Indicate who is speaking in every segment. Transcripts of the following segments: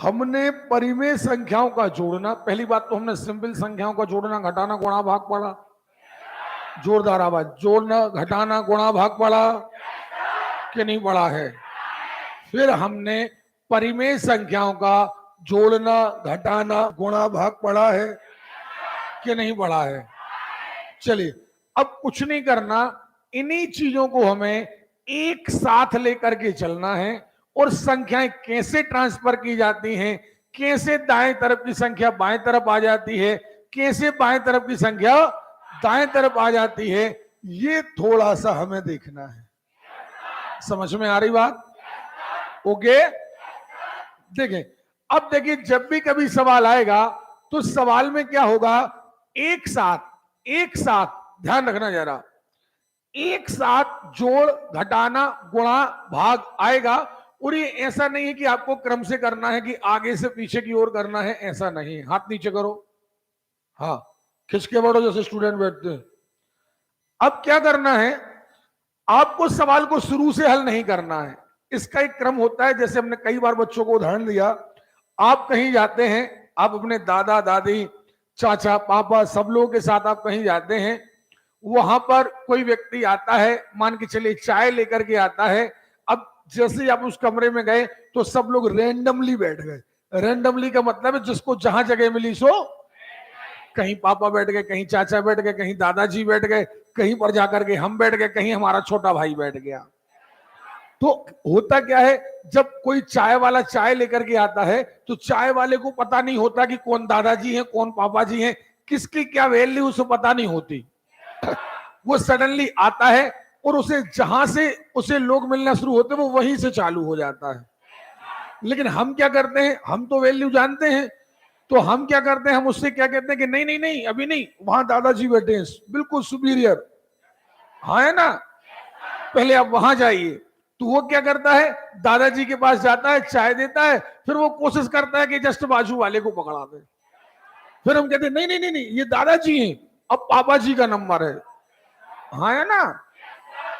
Speaker 1: हमने परिमेय संख्याओं का जोड़ना, पहली बात तो हमने सिंपल संख्याओं का जोड़ना घटाना गुणा भाग पढ़ा, जोरदार आवाज, जोड़ना घटाना गुणा भाग पढ़ा कि नहीं पढ़ा है। फिर हमने परिमेय संख्याओं का जोड़ना घटाना गुणा भाग पढ़ा है कि नहीं पढ़ा है। चलिए अब कुछ नहीं करना, इन्हीं चीजों को हमें एक साथ लेकर के चलना है और संख्याएं कैसे ट्रांसफर की जाती हैं, कैसे दाएं तरफ की संख्या बाएं तरफ आ जाती है, कैसे बाएं तरफ की संख्या दाएं तरफ आ जाती है, ये थोड़ा सा हमें देखना है। समझ में आ रही बात? ओके, देखें अब देखिए, जब भी कभी सवाल आएगा तो सवाल में क्या होगा, एक साथ ध्यान रखना जरा, एक साथ जोड़ घटाना गुणा भाग आएगा। और ये ऐसा नहीं है कि आपको क्रम से करना है कि आगे से पीछे की ओर करना है, ऐसा नहीं। हाथ नीचे करो, हाँ खिंचके बैठो जैसे स्टूडेंट बैठते हैं। अब क्या करना है, आपको सवाल को शुरू से हल नहीं करना है, इसका एक क्रम होता है। जैसे हमने कई बार बच्चों को उदाहरण दिया, आप कहीं जाते हैं, आप अपने दादा दादी चाचा पापा सब लोगों के साथ आप कहीं जाते हैं, वहां पर कोई व्यक्ति आता है, मान के चलिए चाय लेकर के आता है। अब जैसे ही आप उस कमरे में गए तो सब लोग रैंडमली बैठ गए। रैंडमली का मतलब है जिसको जहां जगह मिली सो, कहीं पापा बैठ गए, कहीं चाचा बैठ गए, कहीं दादाजी बैठ गए, कहीं पर जाकर के हम बैठ गए, कहीं हमारा छोटा भाई बैठ गया। तो होता क्या है, जब कोई चाय वाला चाय लेकर के आता है तो चाय वाले को पता नहीं होता कि कौन दादाजी हैं कौन पापा जी हैं, किसकी क्या वैल्यू उसे पता नहीं होती। वो सडनली आता है और उसे जहां से उसे लोग मिलना शुरू होते हैं वो वहीं से चालू हो जाता है। लेकिन हम क्या करते हैं, हम तो वैल्यू जानते हैं, तो हम क्या करते हैं, हम उससे क्या कहते हैं कि नहीं नहीं नहीं अभी नहीं, वहां दादाजी बैठे हैं बिल्कुल सुपीरियर, हाँ है ना, पहले आप वहां जाइए। तो वो क्या करता है, दादाजी के पास जाता है, चाय देता है, फिर वो कोशिश करता है कि जस्ट बाजू वाले को पकड़ा दे। फिर हम कहते हैं नहीं नहीं नहीं नहीं ये दादाजी हैं, अब पापा जी का नंबर है, हाँ है ना,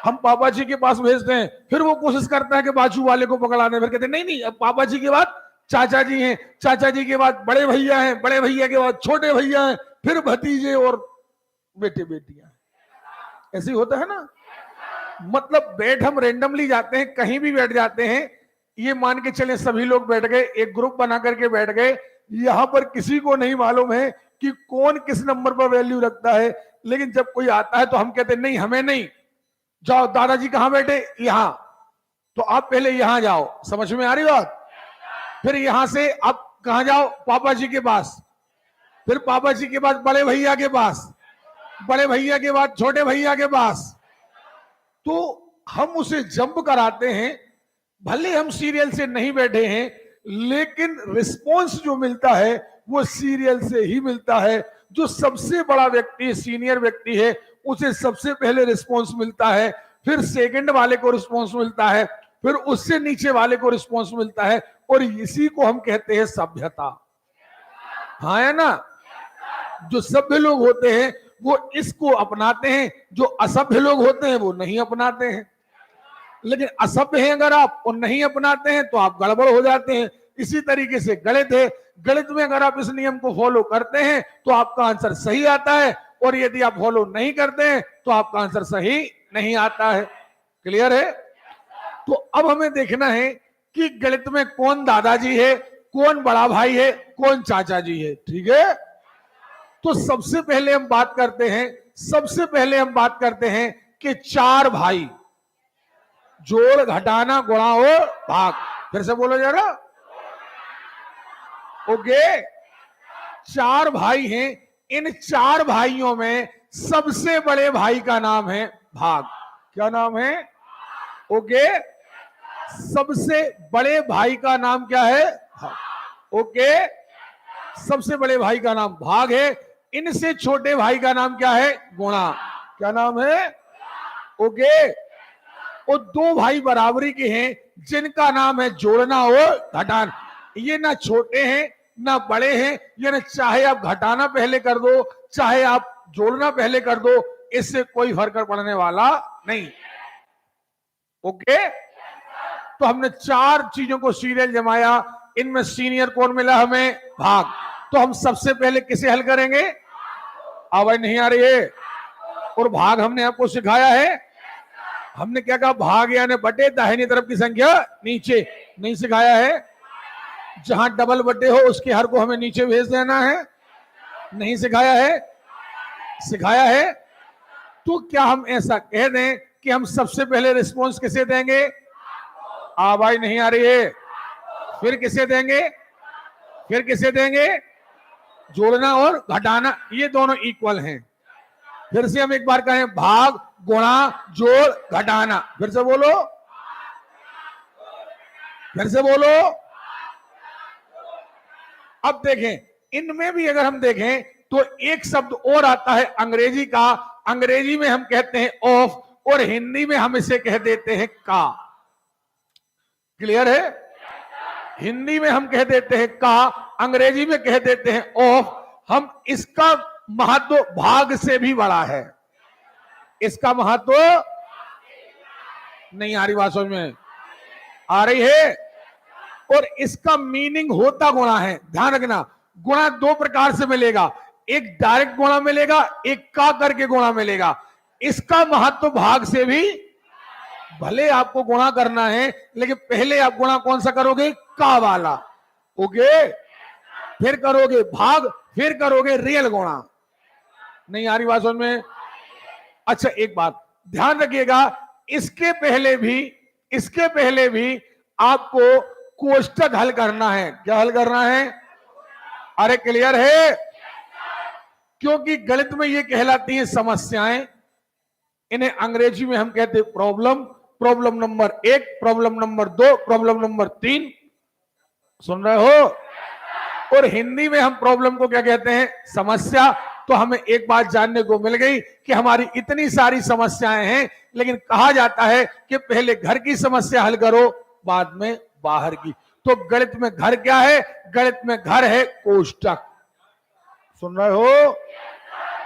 Speaker 1: हम पापा जी के पास भेजते हैं, फिर वो कोशिश करता है कि बाजू वाले को पकड़ा दे। फिर कहते हैं नहीं नहीं अब पापा जी के बाद चाचा जी हैं, चाचा जी के बाद बड़े भैया हैं, बड़े भैया के बाद छोटे भैया हैं, फिर भतीजे और बेटे बेटियां। ऐसे ही होता है ना, मतलब बैठ हम रेंडमली जाते हैं, कहीं भी बैठ जाते हैं, ये मान के चले सभी लोग बैठ गए, एक ग्रुप बना करके बैठ गए, यहां पर किसी को नहीं मालूम है कि कौन किस नंबर पर वैल्यू रखता है। लेकिन जब कोई आता है तो हम कहते हैं नहीं हमें नहीं, जाओ दादाजी कहां बैठे, यहां, तो आप पहले यहां जाओ। समझ में आ रही बात? फिर यहां से आप कहां जाओ, पापा जी के पास, फिर पापा जी के बाद बड़े भैया के पास, बड़े भैया के बाद छोटे भैया के पास। तो हम उसे जंप कराते हैं, भले हम सीरियल से नहीं बैठे हैं, लेकिन रिस्पॉन्स जो मिलता है वो सीरियल से ही मिलता है। जो सबसे बड़ा व्यक्ति सीनियर व्यक्ति है उसे सबसे पहले रिस्पॉन्स मिलता है, फिर सेकंड वाले को रिस्पॉन्स मिलता है, फिर उससे नीचे वाले को रिस्पॉन्स मिलता है, और इसी को हम कहते हैं सभ्यता, हाँ है ना। जो सभ्य लोग होते हैं वो इसको अपनाते हैं, जो असभ्य लोग होते हैं वो नहीं अपनाते हैं। लेकिन असभ्य हैं अगर आप और नहीं अपनाते हैं तो आप गड़बड़ हो जाते हैं। इसी तरीके से गणित है, गणित में अगर आप इस नियम को फॉलो करते हैं तो आपका आंसर सही आता है, और यदि आप फॉलो नहीं करते हैं तो आपका आंसर सही नहीं आता है। क्लियर है? तो अब हमें देखना है कि गणित में कौन दादाजी है, कौन बड़ा भाई है, कौन चाचा जी है। ठीक है, तो सबसे पहले हम बात करते हैं कि चार भाई, जोड़ घटाना गुणा और भाग। फिर से बोलो जरा, ओके। चार भाई हैं, इन चार भाइयों में सबसे बड़े भाई का नाम है भाग। क्या नाम है? ओके, सबसे बड़े भाई का नाम क्या है? भाग। ओके, सबसे बड़े भाई का नाम भाग है, इनसे छोटे भाई का नाम क्या है? गुणा। क्या नाम है? ओके, और दो भाई बराबरी के हैं जिनका नाम है जोड़ना और घटाना। ये ना छोटे हैं ना बड़े हैं, ये ना चाहे आप घटाना पहले कर दो चाहे आप जोड़ना पहले कर दो, इससे कोई फर्क पड़ने वाला नहीं। ओके, तो हमने चार चीजों को सीरियल जमाया, इनमें सीनियर कौन मिला हमें? भाग। तो हम सबसे पहले किसे हल करेंगे? आवाज नहीं आ रही है? और भाग हमने आपको सिखाया है। हमने क्या कहा? भाग यानी बटे दाहिनी तरफ की संख्या नीचे। नहीं सिखाया है? जहां डबल बटे हो उसके हर को हमें नीचे भेज देना है। नहीं सिखाया है? सिखाया है। तो क्या हम ऐसा कह दें कि हम सबसे पहले रिस्पॉन्स किसे देंगे? आवाज नहीं आ रही है? फिर किसे देंगे? फिर किसे देंगे? जोड़ना और घटाना ये दोनों इक्वल हैं। फिर से हम एक बार कहें, भाग गुणा जोड़ घटाना। फिर से बोलो, फिर से बोलो। अब देखें, इनमें भी अगर हम देखें तो एक शब्द और आता है अंग्रेजी का। अंग्रेजी में हम कहते हैं ऑफ और हिंदी में हम इसे कह देते हैं का। क्लियर है? हिंदी में हम कह देते हैं का, अंग्रेजी में कह देते हैं ऑफ। हम इसका महत्व भाग से भी बड़ा है। इसका महत्व नहीं आ रही बात समझ में? आ रही है? और इसका मीनिंग होता गुणा है। ध्यान रखना, गुणा दो प्रकार से मिलेगा, एक डायरेक्ट गुणा मिलेगा, एक का करके गुणा मिलेगा। इसका महत्व भाग से भी, भले आपको गुणा करना है लेकिन पहले आप गुणा कौन सा करोगे? का वाला। ओके, फिर करोगे भाग, फिर करोगे रियल गुणा। नहीं आ रही बात समझ में? अच्छा एक बात ध्यान रखिएगा, इसके पहले भी आपको कोष्टक हल करना है। क्या हल करना है? अरे क्लियर है? क्योंकि गणित में ये कहलाती हैं समस्याएं। इन्हें अंग्रेजी में हम कहते हैं problem. Problem number 1, problem number 2, problem number 3। सुन रहे हो? और हिंदी में हम प्रॉब्लम को क्या कहते हैं? समस्या। तो हमें एक बात जानने को मिल गई कि हमारी इतनी सारी समस्याएं हैं, लेकिन कहा जाता है कि पहले घर की समस्या हल करो, बाद में बाहर की। तो गणित में घर क्या है? गणित में घर है कोष्टक। सुन रहे हो?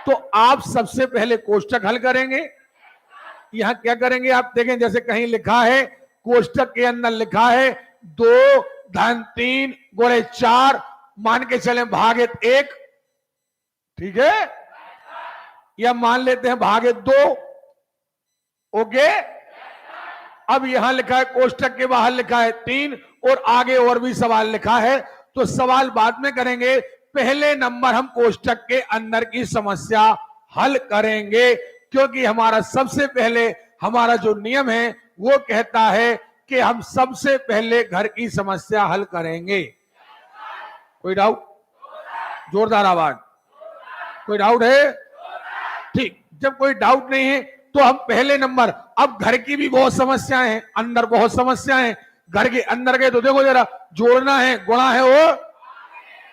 Speaker 1: तो आप सबसे पहले कोष्टक हल करेंगे। यहां क्या करेंगे आप देखें, जैसे कहीं लिखा है, कोष्टक के अंदर लिखा है 2 धन 3 गुणे 4, मान के चले भागित 1। ठीक है? या मान लेते हैं भागित 2। ओके, अब यहां लिखा है कोष्टक के बाहर लिखा है 3 और आगे और भी सवाल लिखा है। तो सवाल बाद में करेंगे, पहले नंबर हम कोष्टक के अंदर की समस्या हल करेंगे। क्योंकि हमारा सबसे पहले हमारा जो नियम है वो कहता है कि हम सबसे पहले घर की समस्या हल करेंगे। कोई डाउट? जोरदार आवाज। कोई डाउट है? ठीक, जब कोई डाउट नहीं है तो हम पहले नंबर, अब घर की भी बहुत समस्याएं हैं, अंदर बहुत समस्याएं हैं। घर के अंदर गए तो देखो जरा, जोड़ना है गुणा है वो,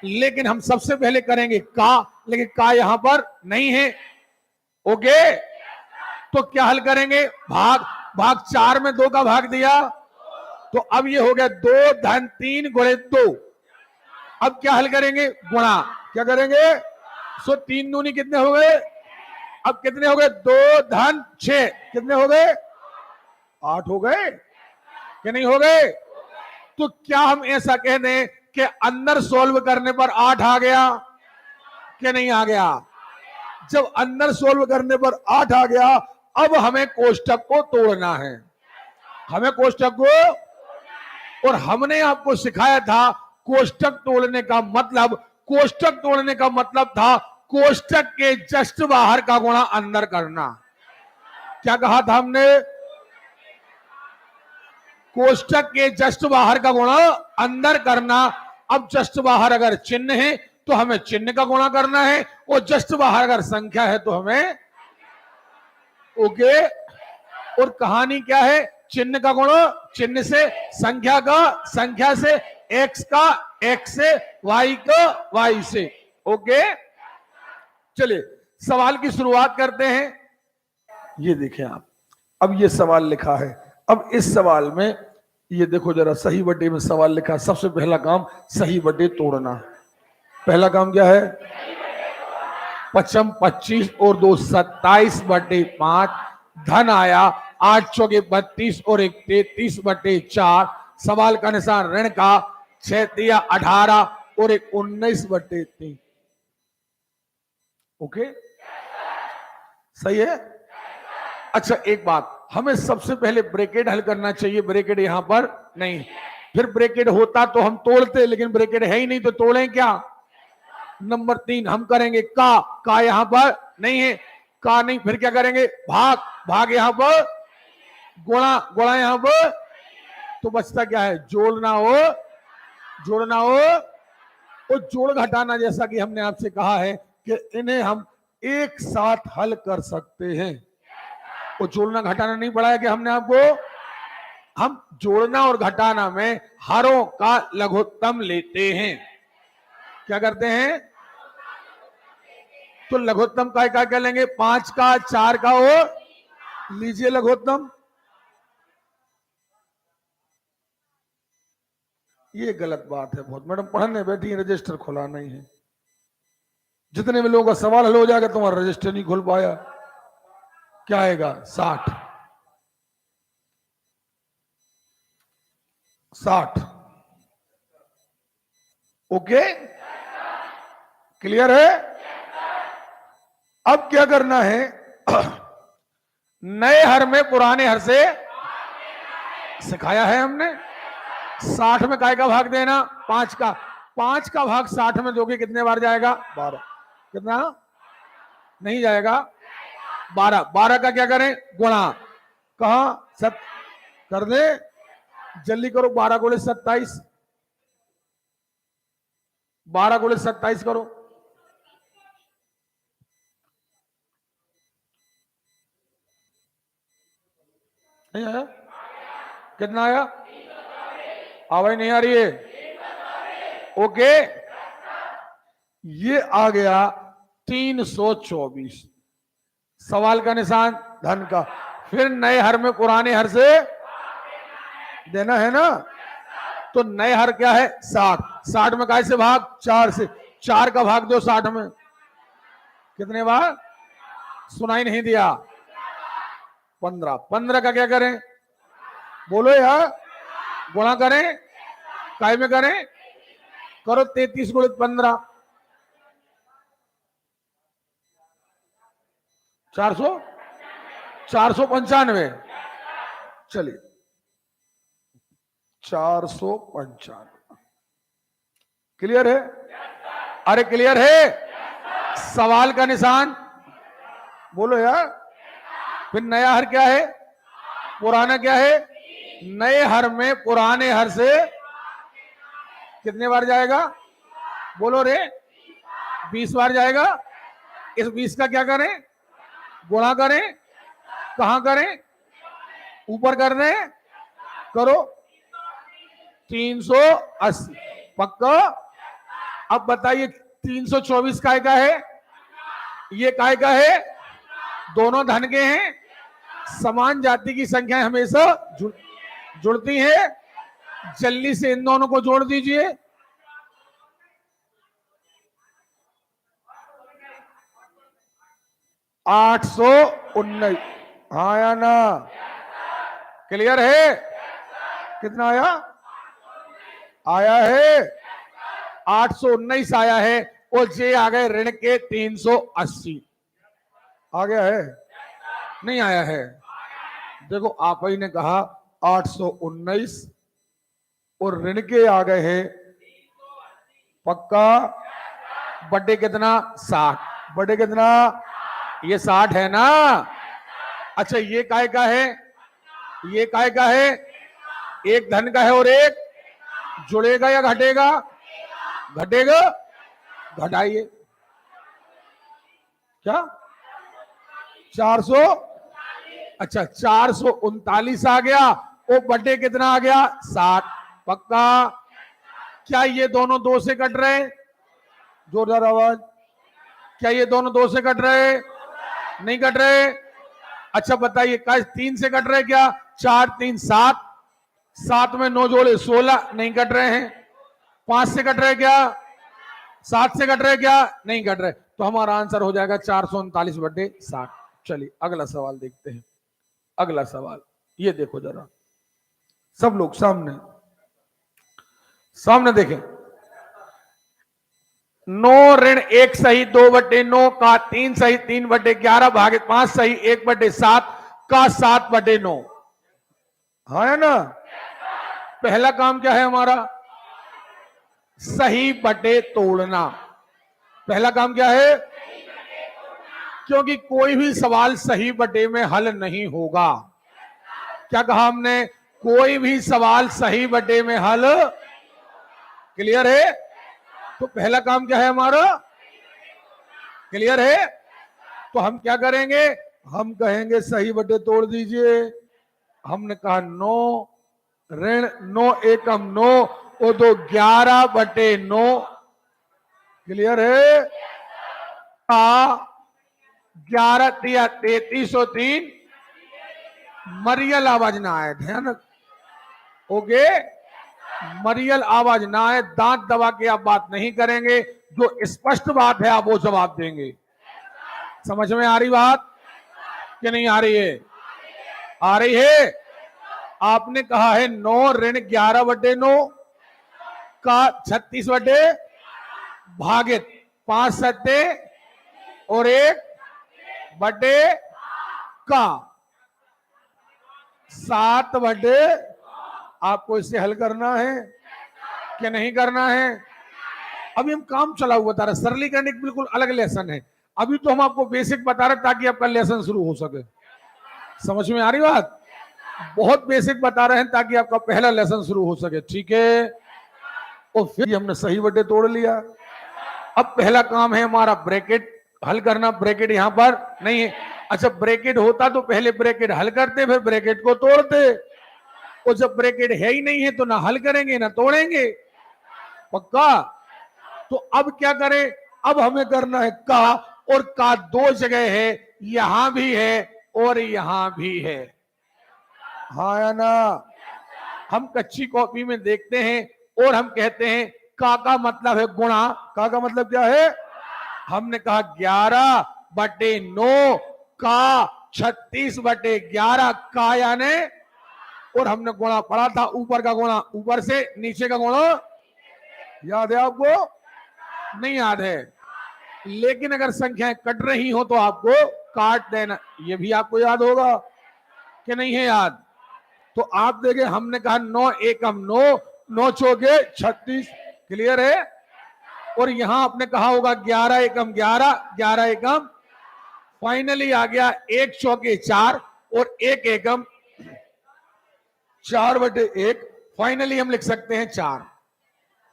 Speaker 1: लेकिन हम सबसे पहले करेंगे का, लेकिन का यहां पर नहीं है। ओके, तो क्या हल करेंगे? भाग। भाग 4 में 2 का भाग दिया, तो अब ये हो गया 2 धन 3 गुणे 2। अब क्या हल करेंगे? गुणा। क्या करेंगे? सो 3 दूनी कितने हो गए? अब कितने हो गए? 2 धन 6 कितने हो गए? 8 हो गए कि नहीं हो गए? तो क्या हम ऐसा कह दें कि अंदर सॉल्व करने पर 8 आ गया कि नहीं आ गया? जब अंदर सॉल्व करने पर 8 आ गया, अब हमें कोष्टक को तोड़ना है। हमें कोष्टक को, और हमने आपको सिखाया था कोष्टक तोड़ने का मतलब, कोष्टक तोड़ने का मतलब था कोष्टक के जस्ट बाहर का गुणा अंदर करना। क्या कहा था हमने? कोष्टक के जस्ट बाहर का गुणा अंदर करना। अब जस्ट बाहर अगर चिन्ह है तो हमें चिन्ह का गुणा करना है, और जस्ट बाहर अगर संख्या है तो हमें, ओके। और कहानी क्या है? चिन्ह का गुणा चिन्ह से, संख्या का संख्या से, एक्स का एक्स से, वाई का वाई से। ओके, चलिए सवाल की शुरुआत करते हैं। ये देखें आप, अब ये सवाल लिखा है। अब इस सवाल में ये देखो जरा, सही बटे में सवाल लिखा है। सबसे पहला काम सही बटे तोड़ना। पहला काम क्या है? 55 25 और 2 27 बटे 5। धन आया 8 चौके 32 और 1 33 बटे 4। सवाल का निशान ऋण का। 6 तिया 18 और एक 19/3। ओके, सही है। अच्छा एक बात, हमें सबसे पहले ब्रैकेट हल करना चाहिए, ब्रैकेट यहां पर नहीं, फिर ब्रैकेट होता तो हम तोड़ते, लेकिन ब्रैकेट है ही नहीं तो तोड़ें क्या। नंबर 3 हम करेंगे का यहां पर नहीं है, का नहीं, फिर क्या करेंगे, भाग, भाग यहां पर, गुणा, गुणा यहां पर, तो बचता क्या है, जोड़ना हो, जोड़ना हो और जोड़ घटाना, जैसा कि हमने आपसे कहा है कि इन्हें हम एक साथ हल कर सकते हैं। वो जोड़ना घटाना नहीं पढ़ाया कि हमने आपको, हम जोड़ना और घटाना में हरों का लघुत्तम लेते हैं। क्या करते हैं, तो लघुत्तम का क्या लेंगे, 5 का, 4 का, और लीजिए लघुत्तम। ये गलत बात है बहुत, मैडम पढ़ने बैठी रजिस्टर खुला नहीं है, जितने भी लोगों का सवाल हल हो जाएगा तुम्हारा रजिस्टर नहीं खुल पाया। क्या आएगा, 60, 60। ओके, क्लियर है। अब क्या करना है, नए हर में पुराने हर से सिखाया है हमने। 60 में काय का भाग देना, 5 का, 5 का भाग 60 में दोगे कितने बार जाएगा, 12। कितना नहीं जाएगा, 12। 12 का क्या करें, गुणा, कहा सत कर दे, जल्दी करो, 12 गुणे 27, 12 गुणे 27 करो, नहीं आया, कितना आया, आवाज नहीं आ रही है, ओके, ये आ गया 324। सवाल का निशान धन का, फिर नए हर में पुराने हर से देना है ना, तो नए हर क्या है, 60, 60 में काय से भाग, 4 से, 4 का भाग दो 60 में, कितने बार, सुनाई नहीं दिया, 15। 15 का क्या करें, बोलो यार, गुणा करें, काय में करें, करो 33 गुणित 15, 400, 495। चलिए 495, क्लियर है, अरे क्लियर है, सवाल का निशान बोलो यार। फिर नया हर क्या है, पुराना क्या है, नए हर में पुराने हर से कितने बार जाएगा, बोलो रे, 20 बार जाएगा। इस 20 का क्या करें, गुणा करें, कहां करें, ऊपर कर दें, करो 380, पक्का। अब बताइए 324 काय का है, ये काय का है, दोनों धन के हैं, समान जाति की संख्याएं हमेशा जुड़ती हैं, जल्दी से इन दोनों को जोड़ दीजिए। आठ सौ 19, हाँ या ना, क्लियर है, कितना आया, आया है 819 आया है, और जे आ गए ऋण के 380, आ गया है, नहीं आया है, देखो आप ही ने कहा 819 और ऋण के आ गए हैं, पक्का, बड़े कितना 60, बड़े कितना, ये 60 है ना। अच्छा ये काय का है, ये काय का है, एक धन का है और एक जुड़ेगा या घटेगा, घटेगा, घटाइए, क्या 400, अच्छा 439 आ गया, वो बटे कितना आ गया 60, पक्का। क्या ये दोनों 2 से कट रहे हैं, जोरदार आवाज, क्या ये दोनों 2 से कट रहे हैं, नहीं कट रहे। अच्छा बताइए 3 से कट रहे क्या, 4 3 7, 7 में 9 जोड़े 16, नहीं कट रहे हैं। 5 से कट रहे क्या, 7 से कट रहे क्या, नहीं कट रहे, तो हमारा आंसर हो जाएगा 439/60। चलिए अगला सवाल देखते हैं, अगला सवाल ये देखो जरा सब लोग सामने, सामने देखें, 9 ऋण 1 सही 2/9 का 3 सही 3/11 भागे 5 सही 1/7 का 7/9। हाँ है ना। पहला काम क्या है हमारा? सही बटे तोड़ना। पहला काम क्या है? क्योंकि कोई भी सवाल सही बटे में हल नहीं होगा। क्या कहा हमने? कोई भी सवाल सही बटे में हल। क्लियर है? तो पहला काम क्या है हमारा? क्लियर है? तो हम क्या करेंगे? हम कहेंगे सही बटे तोड़ दीजिए। हमने कहा 9 ऋण 9 एकम 9 वो तो 11/9। क्लियर है? 11 दिया 3303। मरियल आवाज ना आए, ध्यान। ओके, मरियल आवाज ना आए, दांत दबा के आप बात नहीं करेंगे। जो स्पष्ट बात है आप वो जवाब देंगे। समझ में आ रही बात कि नहीं आ रही है? आ रही है। आपने कहा है 9 ऋण 11/9 का 36 भागित 5 सत्ते और 1 बटे का 7/। आपको इससे हल करना है कि नहीं करना है? अभी हम काम चला हुआ बता रहे, सरलीकरण एक बिल्कुल अलग लेसन है। अभी तो हम आपको बेसिक बता रहे ताकि आपका लेसन शुरू हो सके। समझ में आ रही बात? बहुत बेसिक बता रहे हैं ताकि आपका पहला लेसन शुरू हो सके। ठीक है, और फिर हमने सही बटे तोड़ लिया। अब पहला काम है हमारा ब्रैकेट हल करना। ब्रैकेट यहां पर नहीं है। अच्छा, ब्रैकेट होता तो पहले ब्रैकेट हल करते फिर ब्रैकेट को तोड़ते। और जब ब्रैकेट है ही नहीं है तो ना हल करेंगे ना तोड़ेंगे। पक्का? तो अब क्या करें? अब हमें करना है का, और का 2 जगह है, यहां भी है और यहां भी है। हाँ या ना? हम कच्ची कॉपी में देखते हैं और हम कहते हैं का मतलब है गुणा। का मतलब क्या है? हमने कहा 11/9 का 36/11 का यानी, और हमने गुणा पढ़ा था ऊपर का गुणा ऊपर से, नीचे का गुणा याद है आपको? नहीं याद है। लेकिन अगर संख्याएं कट रही हो तो आपको काट देना, ये भी आपको याद होगा कि नहीं है याद? तो आप देखें, हमने कहा 9 एकम 9 9 चौके 36। क्लियर है? और यहां आपने कहा होगा 11 एकम 11 11 एकम, फाइनली आ गया 1 चौके 4 और 1 एकम 4/1। फाइनली हम लिख सकते हैं 4।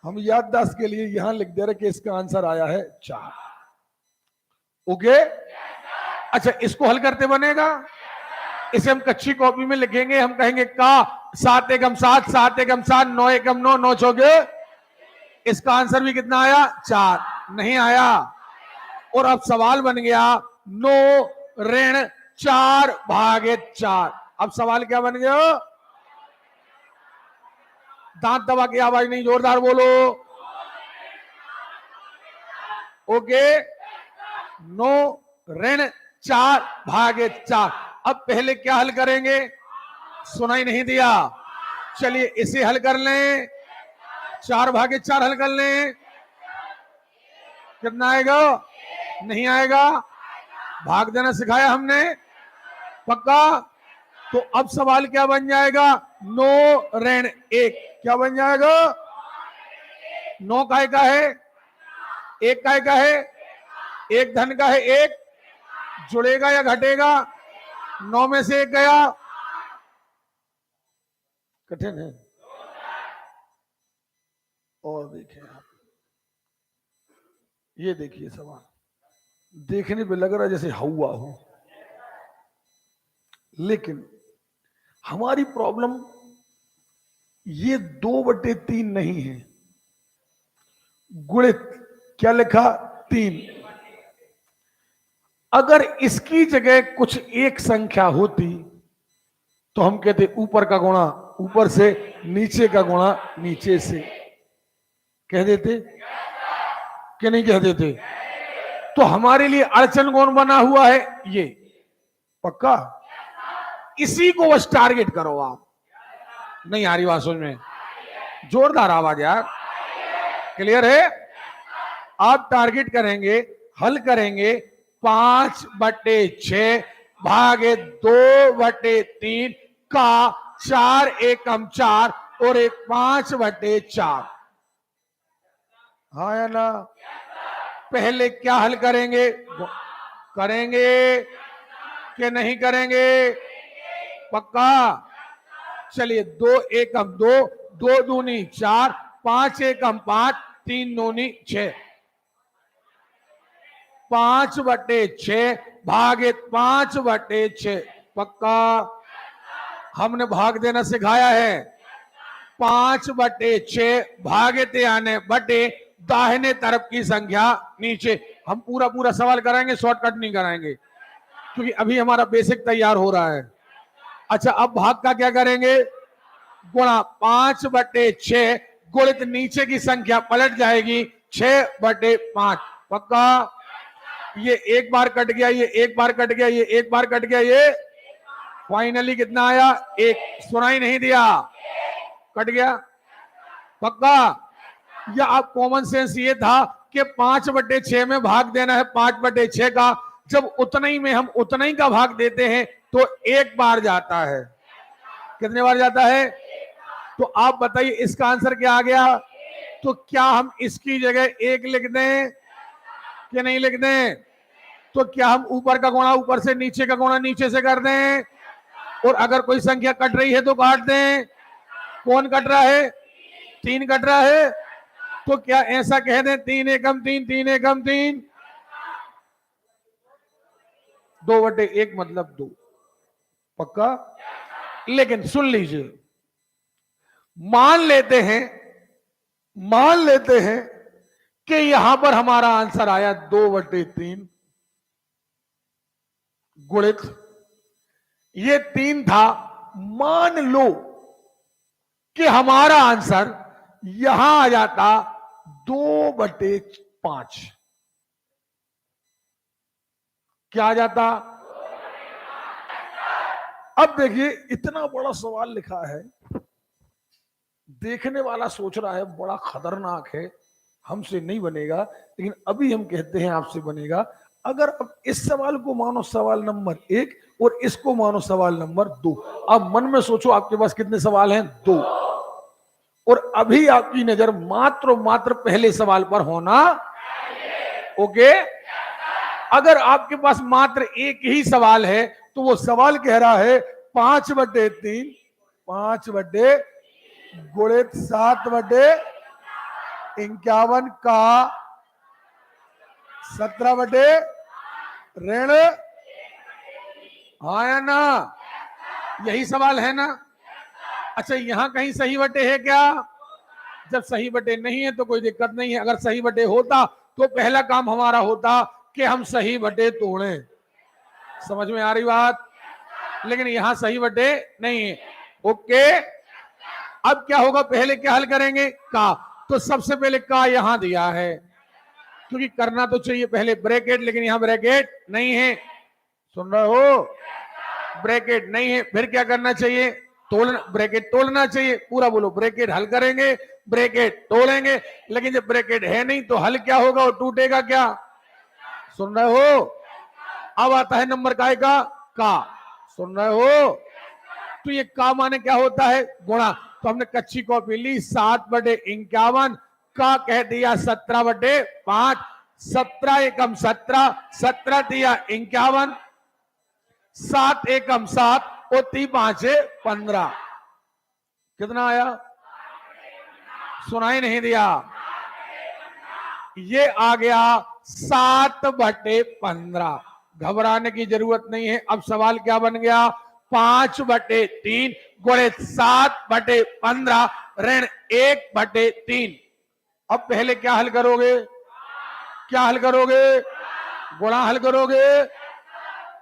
Speaker 1: हम याददाश्त के लिए यहां लिख दे रहे कि इसका आंसर आया है 4। ओके? अच्छा, इसको हल करते बनेगा। इसे हम कच्ची कॉपी में लिखेंगे। हम कहेंगे का 7 एकम 7 7 एकम 7 9 एकम 9 9 चौके। इसका आंसर भी कितना आया? 4। नहीं आया। और अब सवाल बन गया 9 ऋण 4/4। अब सवाल क्या बन गया? दांत दबा के आवाज नहीं, जोरदार बोलो। ओके, 9 ऋण 4/4। अब पहले क्या हल करेंगे? सुनाई नहीं दिया? चलिए इसे हल कर लें। 4/4 हल कर लें। कितना आएगा? नहीं आएगा। भाग देना सिखाया हमने। पक्का? तो अब सवाल क्या बन जाएगा? 9 ऋण 1 क्या बन जाएगा? 9 काय का है? 1 काय का है? 1 धन का है। 1 जुड़ेगा या घटेगा? 9 में से 1 गया। कठिन है। और देखें आप, ये देखिए सवाल देखने पे लग रहा है जैसे हवा हो, लेकिन हमारी प्रॉब्लम ये 2/3 नहीं है। गुणित क्या लिखा? 3। अगर इसकी जगह कुछ एक संख्या होती तो हम कहते ऊपर का गुणा ऊपर से, नीचे का गुणा नीचे से। कह देते कि नहीं कह देते? तो हमारे लिए अड़चन कौन बना हुआ है? ये। पक्का? इसी को बस टारगेट करो आप। नहीं आ रही बात समझ में? जोरदार आवाज यार। क्लियर है? आप टारगेट करेंगे, हल करेंगे 5/6 भागे 2/3 का 4 एकम 4 और एक 5/4। हाँ या ना? पहले क्या हल करेंगे? करेंगे कि नहीं करेंगे? पक्का? चलिए 2 एकम 2, 2 दूनी 4, 5 एकम 5, 3 दूनी 6, 5/6 भागे 5/6। पक्का? हमने भाग देना सिखाया है। 5/6 भागे आने बटे दाहिने तरफ की संख्या नीचे। हम पूरा पूरा सवाल कराएंगे, शॉर्टकट नहीं कराएंगे, क्योंकि अभी हमारा बेसिक तैयार हो रहा है। अच्छा, अब भाग का क्या करेंगे? गुणा 5/6 गुणित नीचे की संख्या पलट जाएगी 6/5। पक्का? ये एक बार कट गया, ये एक बार कट गया, ये एक बार कट गया, ये फाइनली कितना आया? 1। सुनाई नहीं दिया? कट गया? पक्का? या अब कॉमन सेंस ये था कि 5/6 में भाग देना है 5/6 का। जब उतना ही में हम उतना ही का भाग देते हैं तो एक बार जाता है। कितने बार जाता है? तो आप बताइए इसका आंसर क्या आ गया? तो क्या हम इसकी जगह 1 लिख दें कि नहीं लिख दें? तो क्या हम ऊपर का गुणा ऊपर से, नीचे का गुणा नीचे से कर दें? और अगर कोई संख्या कट रही है तो काट दें। कौन कट रहा है? 3 कट रहा है। तो क्या ऐसा कह दें 3 एकम 3, 3 एकम 3, 2/1 मतलब 2। पक्का? लेकिन सुन लीजिए, मान लेते हैं कि यहां पर हमारा आंसर आया 2/3 गुणित ये 3 था। मान लो कि हमारा आंसर यहां आ जाता 2/5। क्या आ जाता? अब देखिए, इतना बड़ा सवाल लिखा है, देखने वाला सोच रहा है बड़ा खतरनाक है, हमसे नहीं बनेगा, लेकिन अभी हम कहते हैं आपसे बनेगा। अगर अब इस सवाल को मानो सवाल नंबर 1 और इसको मानो सवाल नंबर 2। अब मन में सोचो आपके पास कितने सवाल हैं? 2। और अभी आपकी नजर मात्र पहले सवाल पर होना। ओके? अगर आपके पास मात्र एक ही सवाल है तो वो सवाल कह रहा है 5/3 गुणित 7/51 का 17/ऋण। हाँ या ना? यही सवाल है ना? अच्छा, यहां कहीं सही बटे है क्या? जब सही बटे नहीं है तो कोई दिक्कत नहीं है। अगर सही बटे होता तो पहला काम हमारा होता कि हम सही बटे तोड़ें। समझ में आ रही बात? लेकिन यहां सही बटे नहीं है। ओके? अब क्या होगा? पहले क्या हल करेंगे? का। तो सबसे पहले का यहां दिया है, क्योंकि करना तो चाहिए पहले ब्रैकेट, लेकिन यहां ब्रैकेट नहीं है। सुन रहे हो? ब्रैकेट नहीं है। फिर क्या करना चाहिए? तोड़ना। ब्रैकेट तोड़ना चाहिए। पूरा बोलो। ब्रैकेट हल करेंगे, ब्रैकेट तोड़ेंगे। लेकिन जब ब्रैकेट है नहीं तो हल क्या होगा? और टूटेगा क्या? सुन रहे हो? अब आता है नंबर काय का? का। सुन रहे हो? तो ये का माने क्या होता है? गुणा। तो हमने कच्ची कॉपी ली, 7/51 का कह दिया 17/5, 17 एकम 17, 17 दिया 51, 7 एकम 7 और 3 5 15। कितना आया? सुनाई नहीं दिया? ये आ गया 7/15। घबराने की जरूरत नहीं है। अब सवाल क्या बन गया? 5/3 गुणित 7/15 ऋण 1/3। अब पहले क्या हल करोगे? क्या हल करोगे? गुणा हल करोगे।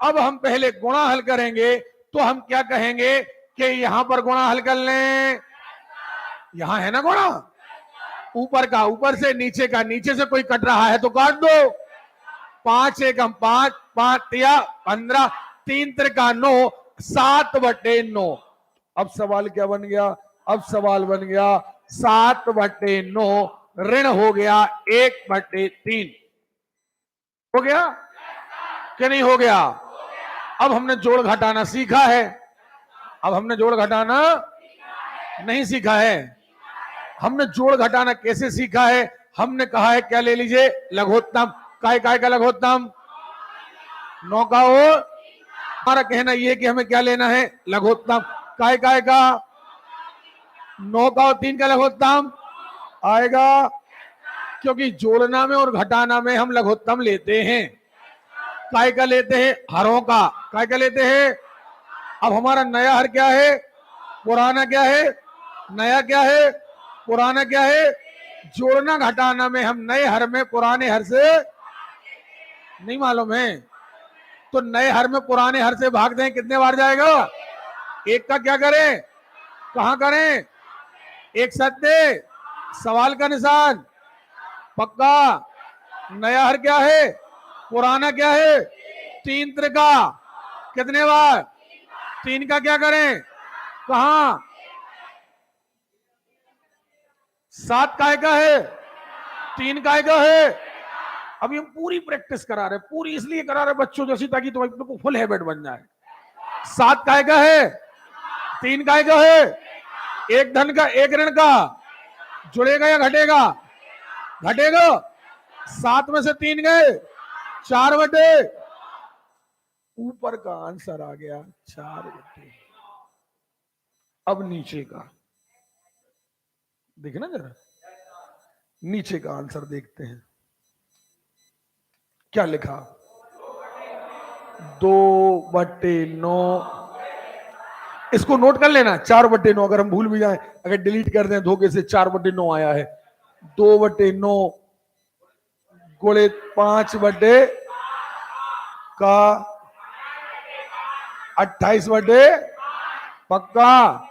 Speaker 1: अब हम पहले गुणा हल करेंगे तो हम क्या कहेंगे कि यहां पर गुणा हल कर लें। यहां है ना गुणा, ऊपर का ऊपर से, नीचे का नीचे से। कोई कट रहा है तो काट दो। 5 एकम 5, 5 तिया 15, 3 त्रिका 9, 7/9। अब सवाल क्या बन गया? अब सवाल बन गया 7/9 ऋण हो गया 1/3। हो गया कि नहीं हो गया? अब हमने जोड़ घटाना सीखा है। अब हमने जोड़ घटाना नहीं सीखा है। हमने जोड़ घटाना कैसे सीखा है? हमने कहा है क्या ले लीजिए, लघुत्तम। काय काय का लघुत्तम? 9 का। हो हमारा कहना यह कि हमें क्या लेना है, लघुत्तम। काय काय का? 9 का और 3 का लघुत्तम आएगा, क्योंकि जोड़ना में और घटाना में हम लघुत्तम लेते हैं। काय का लेते हैं? हरों का। काय का लेते हैं? अब हमारा नया हर क्या है, पुराना क्या है? नया क्या है, पुराना क्या है? जोड़ना घटाना में हम नए हर में पुराने हर से नहीं मालूम है, तो नए हर में पुराने हर से भाग दें, कितने बार जाएगा? एक का क्या करें, कहां करें? एक सत्य, सवाल का निशान, पक्का। नया हर क्या है, पुराना क्या है? 3 त्रिका, कितने बार? 3 का क्या करें, कहां? 7 काय का है, 3 काय का है? अभी हम पूरी प्रैक्टिस करा रहे, पूरी इसलिए करा रहे बच्चों जैसी, ताकि तुम्हारी फुल हैबिट बन जाए। 7 काय का है, 3 काय का है? एक धन का एक ऋण का, जुड़ेगा या घटेगा? घटेगा। 7 में से 3 गए, 4 बटे, ऊपर का आंसर आ गया 4 बटे। अब नीचे का देखना जरा, नीचे का आंसर देखते हैं क्या लिखा। 2/9। इसको नोट कर लेना, 4/9। अगर हम भूल भी जाए, अगर डिलीट कर दें धोखे से, 4/9 आया है। 2/9 गुणे 5 बटे का 28 बटे पक्का,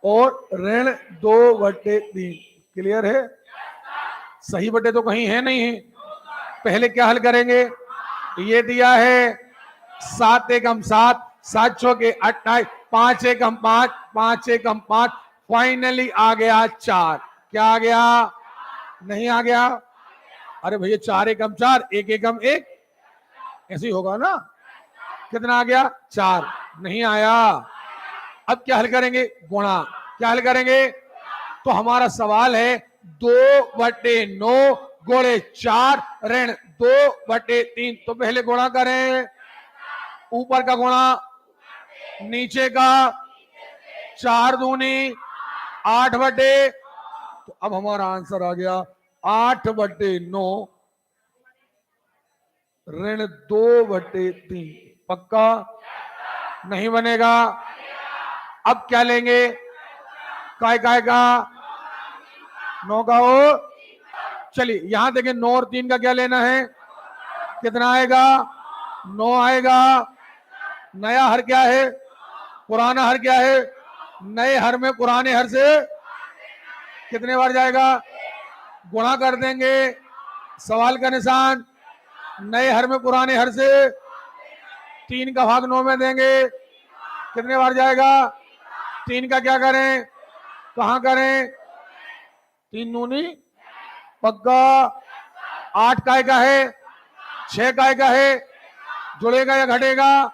Speaker 1: और ऋण 2/3। क्लियर है? सही बटे तो कहीं है नहीं है। पहले क्या हल करेंगे, ये दिया है 7 एकम 7, 7 चौके 28, 5 एकम 5, 5 एकम 5, फाइनली आ गया 4। क्या आ गया? नहीं आ गया? अरे भैया 4 एकम 4, 1 एकम 1, ऐसे ही होगा ना। कितना आ गया? 4। नहीं आया। अब क्या हल करेंगे, गुणा। क्या हल करेंगे? तो हमारा सवाल है 2/9 गुणे 4 ऋण 2/3। तो पहले गुणा करें, ऊपर का गुणा नीचे का, 4 दूनी 8 बटे। तो अब हमारा आंसर आ गया 8/9 ऋण 2/3। पक्का? नहीं बनेगा। अब क्या लेंगे, काय काय का? 9 का। हो चलिए यहां देखें, 9 और 3 का क्या लेना है, कितना आएगा? 9 आएगा। नया हर क्या है, पुराना हर क्या है? नए हर में पुराने हर से कितने बार जाएगा? गुणा कर देंगे, सवाल का निशान, नए हर में पुराने हर से 3 का भाग 9 में देंगे, कितने बार जाएगा? 3 का क्या करें, कहां करें? 3 दूनी पक्का। 8 काय का है, 6 काय का है? जुड़ेगा या घटेगा?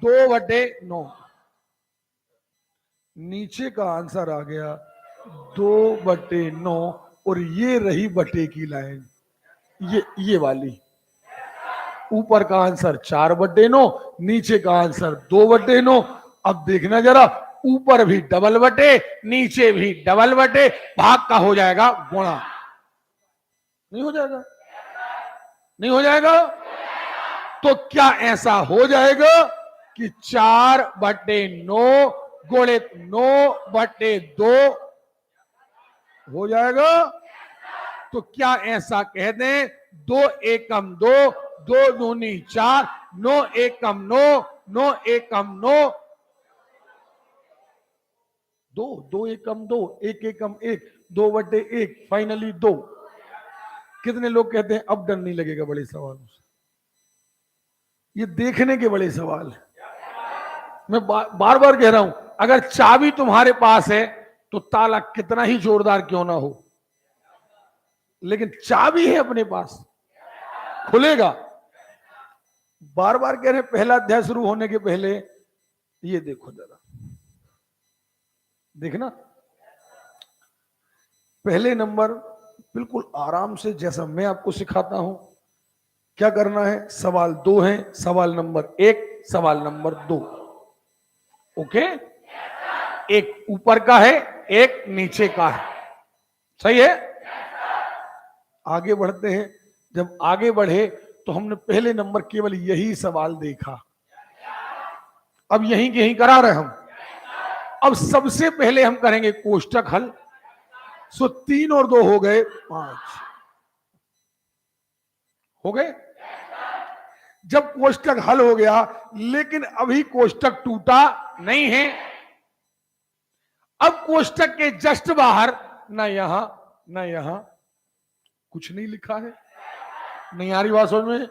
Speaker 1: 2/9। नीचे का आंसर आ गया 2/9, और ये रही बटे की लाइन, ये वाली। ऊपर का आंसर 4/9, नीचे का आंसर 2/9। अब देखना जरा, ऊपर भी डबल बटे, नीचे भी डबल बटे, भाग का हो जाएगा गुणा। नहीं हो जाएगा? नहीं हो जाएगा? तो क्या ऐसा हो जाएगा कि 4/9 गुणे 9/2 हो जाएगा? तो क्या ऐसा कह दें, 2 एकम 2, 2 दूनी 4, 9 एकम 9, 9 एकम 9, 2 एकम 2, 1 एकम 1, 2/1, फाइनली 2। कितने लोग कहते हैं अब डर नहीं लगेगा बड़े सवालों से? ये देखने के बड़े सवाल है। मैं बार बार कह रहा हूं, अगर चाबी तुम्हारे पास है तो ताला कितना ही जोरदार क्यों ना हो, लेकिन चाबी है अपने पास, खुलेगा। बार बार कह रहे पहला अध्याय शुरू होने के पहले ये देखो जरा, देखना पहले नंबर बिल्कुल आराम से, जैसा मैं आपको सिखाता हूं क्या करना है। सवाल 2 है, सवाल नंबर 1, सवाल नंबर 2। ओके, एक ऊपर का है, एक नीचे का है, सही है। आगे बढ़ते हैं। जब आगे बढ़े तो हमने पहले नंबर केवल यही सवाल देखा, अब यहीं के यहीं करा रहे हम। अब सबसे पहले हम करेंगे कोष्टक हल। सो 3 और 2 हो गए 5, हो गए। जब कोष्टक हल हो गया, लेकिन अभी कोष्टक टूटा नहीं है। अब कोष्टक के जस्ट बाहर ना यहां ना यहां कुछ नहीं लिखा है। नहीं आ रही बात समझ में?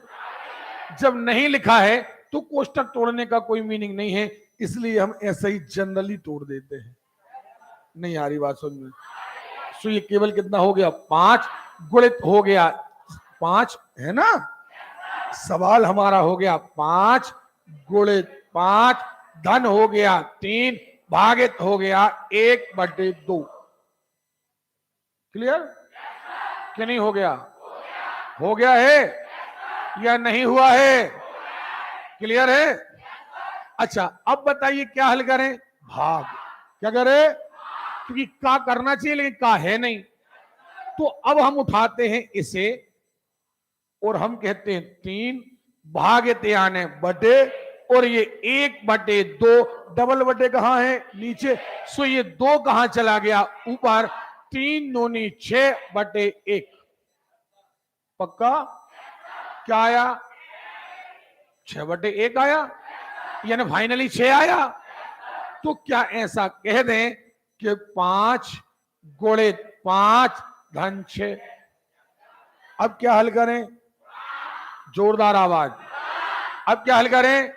Speaker 1: जब नहीं लिखा है तो कोष्टक तोड़ने का कोई मीनिंग नहीं है, इसलिए हम ऐसे ही जनरली तोड़ देते हैं। नहीं आ रही बात समझ में? सो ये केवल कितना हो गया? 5 गुणित हो गया 5, है ना। सवाल हमारा हो गया 5 गुणित 5, धन हो गया 3, भागित हो गया 1/2। क्लियर कि नहीं हो गया? हो गया है या नहीं हुआ है? क्लियर है? अच्छा, अब बताइए क्या हल करें? भाग। क्या करें? क्योंकि का करना चाहिए लेकिन का है नहीं, तो अब हम उठाते हैं इसे और हम कहते हैं 3 भागित यानी बटे, और ये 1/2, डबल बटे कहां है? नीचे। सो ये 2 कहां चला गया? ऊपर। 3 दूनी 6/1। पक्का? क्या आया? 6/1 आया, यानी फाइनली 6 आया। तो क्या ऐसा कह दें कि 5 गुणित 5 धन 6? अब क्या हल करें? जोरदार आवाज। अब क्या हल करें?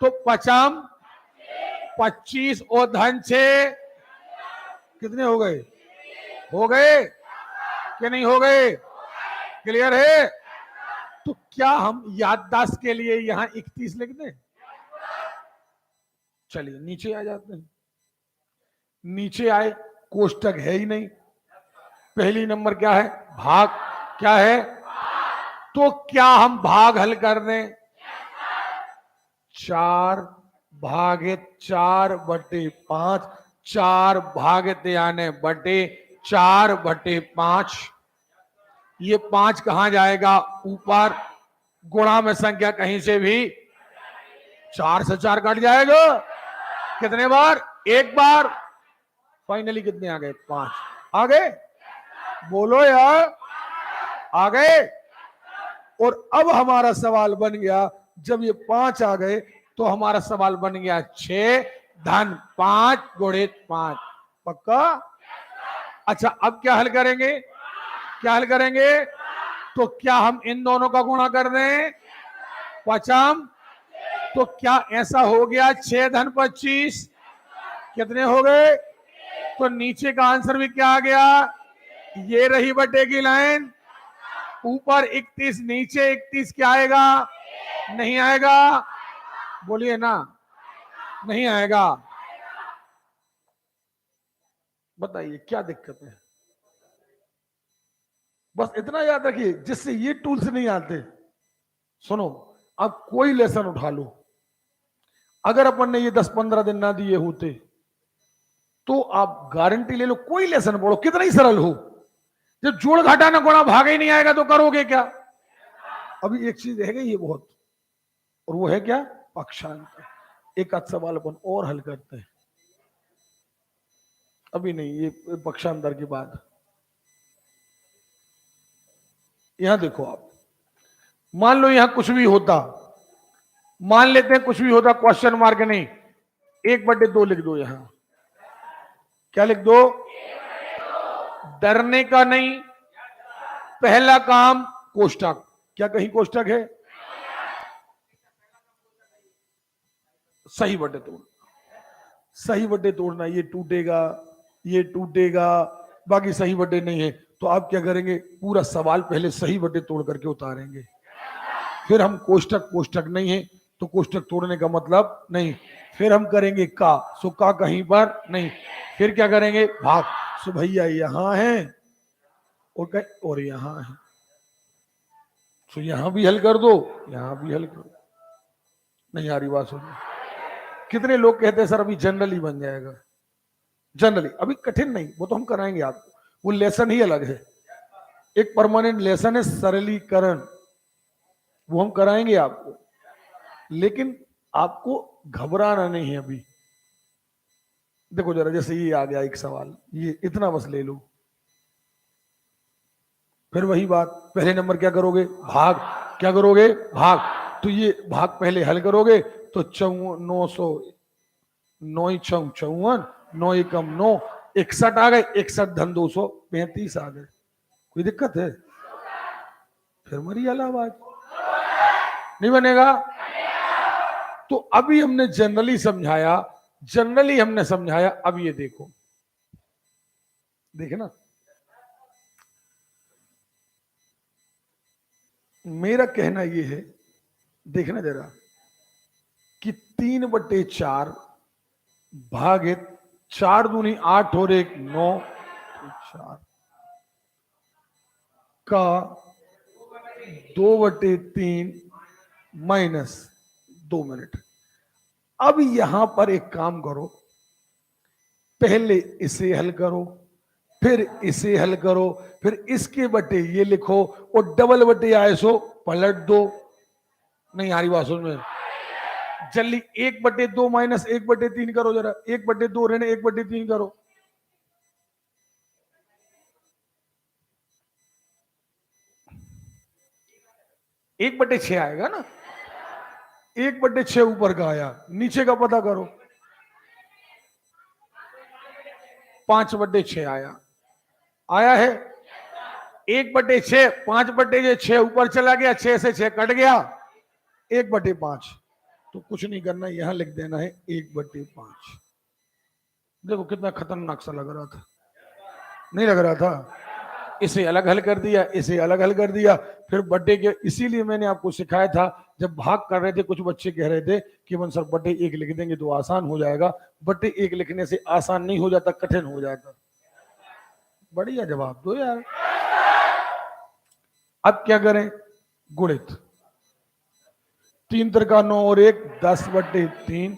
Speaker 1: तो 5 25 और धन 6 कितने हो गए? हो गए कि नहीं हो गए? क्लियर है? तो क्या हम याददाश्त के लिए यहां 31 लिख दें? चलिए नीचे आ जाते हैं। नीचे आए, कोष्टक है ही नहीं। पहली नंबर क्या है? भाग। क्या है? तो क्या हम भाग हल कर दें? 4 भागित 4/5, 4 भागित यानी बटे 4/5। ये 5 कहां जाएगा? ऊपर। गुणा में संख्या कहीं से भी 4 से 4 कट जाएगा। कितने बार? एक बार। फाइनली कितने आ गए? 5 आ गए। बोलो यार, आ गए। और अब हमारा सवाल बन गया, जब ये 5 आ गए तो हमारा सवाल बन गया 6 धन 5 गुणित 5। पक्का? अच्छा, अब क्या हल करेंगे? क्या हल करेंगे? तो क्या हम इन दोनों का गुणा कर दें? 5। तो क्या ऐसा हो गया 6 धन 25? कितने हो गए? तो नीचे का आंसर भी क्या आ गया? ये रही बटे की लाइन। ऊपर 31, नीचे 31 क्या आएगा? नहीं आएगा। बोलिए ना, नहीं आएगा। बताइए क्या दिक्कत है? बस इतना याद रखिए, जिससे ये टूल्स नहीं आते। सुनो, अब कोई लेसन उठा लो, अगर अपन ने ये 10-15 दिन ना दिए होते तो आप गारंटी ले लो, कोई लेसन पढ़ो कितना ही सरल हो, जब जोड़ घटाना गुणा भाग ही नहीं आएगा तो करोगे क्या? अभी एक चीज है ये बहुत, और वो है क्या? पक्षांतर। एक आध सवाल अपन और हल करते हैं, अभी नहीं, ये पक्षांतर की बात। यहां देखो आप, मान लो यहां कुछ भी होता, मान लेते हैं कुछ भी होता, क्वेश्चन मार्क नहीं, 1/2 लिख दो। यहां क्या लिख दो? डरने का नहीं, पहला काम कोष्टक। क्या कहीं कोष्टक है? सही बटे तोड़ना, सही बटे तोड़ना, ये टूटेगा ये टूटेगा, बाकी सही बटे नहीं है, तो आप क्या करेंगे, पूरा सवाल पहले सही बटे तोड़ करके उतारेंगे। फिर हम कोष्टक कोष्टक नहीं है तो कोष्टक तोड़ने का मतलब नहीं, फिर हम करेंगे का, सो का कहीं पर नहीं, फिर क्या करेंगे, भाग, सो भैया यहां है और यहां है, सो यहां भी हल कर दो, यहां भी हल कर दो। नहीं आ रही बात सुन? कितने लोग कहते हैं सर अभी जनरली बन जाएगा? जनरली अभी कठिन नहीं, वो तो हम कराएंगे आपको, वो लेसन ही अलग है, एक परमानेंट लेसन है सरलीकरण, वो हम कराएंगे आपको, लेकिन आपको घबराना नहीं है अभी। देखो जरा, जैसे ये आ गया एक सवाल, ये इतना बस ले लो, फिर वही बात, पहले नंबर क्या करोगे, भाग, क्या करोगे, भाग, तो ये भाग पहले हल करोगे तो 900, 9 9 एकम 9, 61 आ गए, 61 धन 235 आ गए, कोई दिक्कत है? फिर मरी इलाहाबाद, नहीं बनेगा। तो अभी हमने जनरली समझाया, जनरली हमने समझाया, अब ये देखो, देखे ना, मेरा कहना ये है, देखना जरा, कि 3/4 भागित 4 दूनी 8 और 1 9, 4 का 2/3 माइनस 2 मिनट। अब यहां पर एक काम करो, पहले इसे हल करो, फिर इसे हल करो, फिर इसके बटे ये लिखो, और डबल बटे आए सो पलट दो। नहीं आ रही बात सुन में? जल्दी 1/2 माइनस 1/3 करो जरा, 1/2 ऋण 1/3 करो, 1/6 आएगा ना, 1/6 ऊपर का आया, नीचे का पता करो, 5/6 आया, आया है 1/6, 5/6 ऊपर चला गया, 6 से 6 कट गया, 1/5, तो कुछ नहीं करना, यहां लिख देना है 1/5। देखो कितना खतरनाक सा लग रहा था, नहीं लग रहा था? इसे अलग हल कर दिया, इसे अलग हल कर दिया, फिर बटे के, इसीलिए मैंने आपको सिखाया था, जब भाग कर रहे थे कुछ बच्चे कह रहे थे कि मन सर बटे 1 लिख देंगे तो आसान हो जाएगा, बटे 1 लिखने से आसान नहीं हो जाता, कठिन हो जाता। बढ़िया जवाब दो यार। अब क्या करें, गुणित 3 त्रिका 9 और 1 10/3,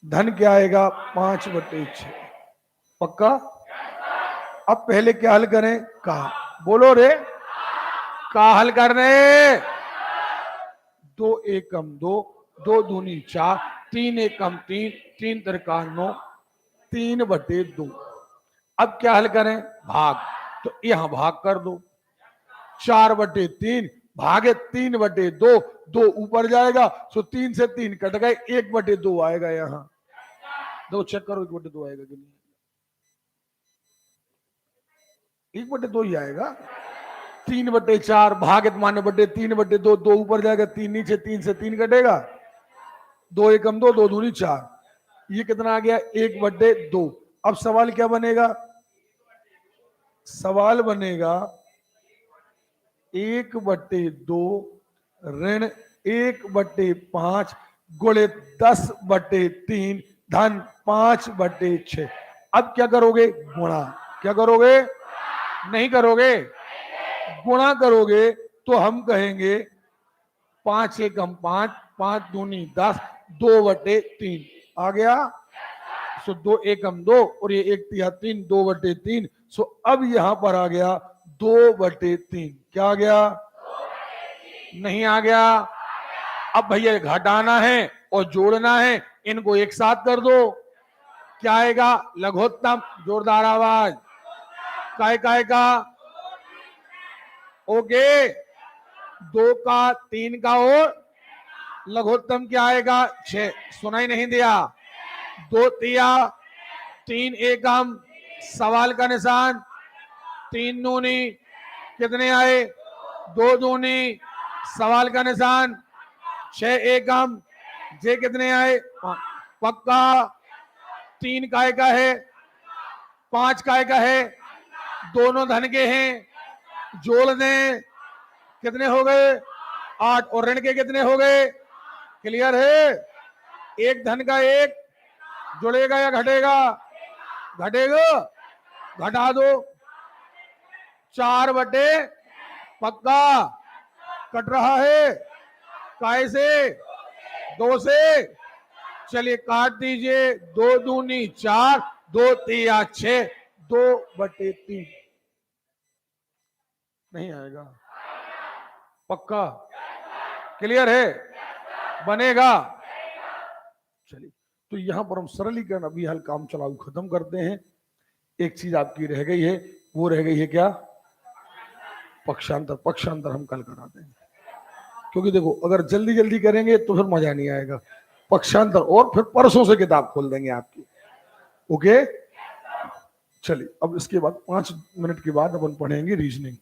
Speaker 1: धन क्या आएगा 5/6, पक्का? अब पहले क्या हल करें, का, बोलो रे, का हल करने, 2 एकम 2, 2 दूनी 4, 3 एकम 3, 3 त्रिका 9, 3/2। अब क्या हल करें, भाग, तो यहां भाग कर दो, 4/3 भागे 3/2, 2 ऊपर जाएगा, सो 3 से 3 कट गए, 1/2 आएगा यहां, दो चेक करो 1/2 आएगा कि नहीं, 1/2 ही आएगा। 3/4 भागित माने बटे 3/2, 2 ऊपर जाएगा, 3 नीचे, 3 से 3 कटेगा, 2 एकम 2, 2 दूनी 4, ये कितना आ गया 1/2। अब सवाल क्या बनेगा, सवाल बनेगा 1/2 ऋण 1/5 गुणे 10/3 धन 5/6। अब क्या करोगे, गुणा, क्या करोगे, नहीं करोगे, गुणा करोगे तो हम कहेंगे 5 एकम 5, 5 दूनी 10, 2/3 आ गया, सो 2 एकम 2 और ये 1 तिया 3, 2/3, सो अब यहां पर आ गया 2/3, क्या आ गया, नहीं आ गया। अब भैया घटाना है और जोड़ना है, इनको एक साथ कर दो, क्या आएगा, लघुत्तम, जोरदार आवाज, काय का, ओके, 2 का 3 का और लघुत्तम क्या आएगा 6, सुनाई नहीं दिया, 2 तिया 3 एकम, सवाल का निशान, 3 दूनी कितने आए, 2 दूनी, सवाल का निशान, 6 एकम, जे कितने आए, पक्का, 3 काय का है, 5 काय का है, दोनों धन के हैं, जोड़ दें कितने हो गए 8, और ऋण के कितने हो गए, क्लियर है। एक धन का एक जुड़ेगा या घटेगा, घटेगा, घटा दो 4 बटे पक्का कट रहा है, काय से 2 से, चलिए काट दीजिए, 2 दूनी 4, 2 तिया 6, 2 बटे 3 नहीं आएगा, पक्का क्लियर है, बनेगा। चलिए तो यहां पर हम सरलीकरण अभी हल काम चलाऊ खत्म करते हैं। एक चीज आपकी रह गई है, वो रह गई है क्या, पक्षांतर। पक्षांतर हम कल कराते हैं, क्योंकि देखो अगर जल्दी जल्दी करेंगे तो फिर मजा नहीं आएगा। पक्षांतर और फिर परसों से किताब खोल देंगे आपकी, ओके। चलिए अब इसके बाद 5 मिनट के बाद अपन पढ़ेंगे रीजनिंग।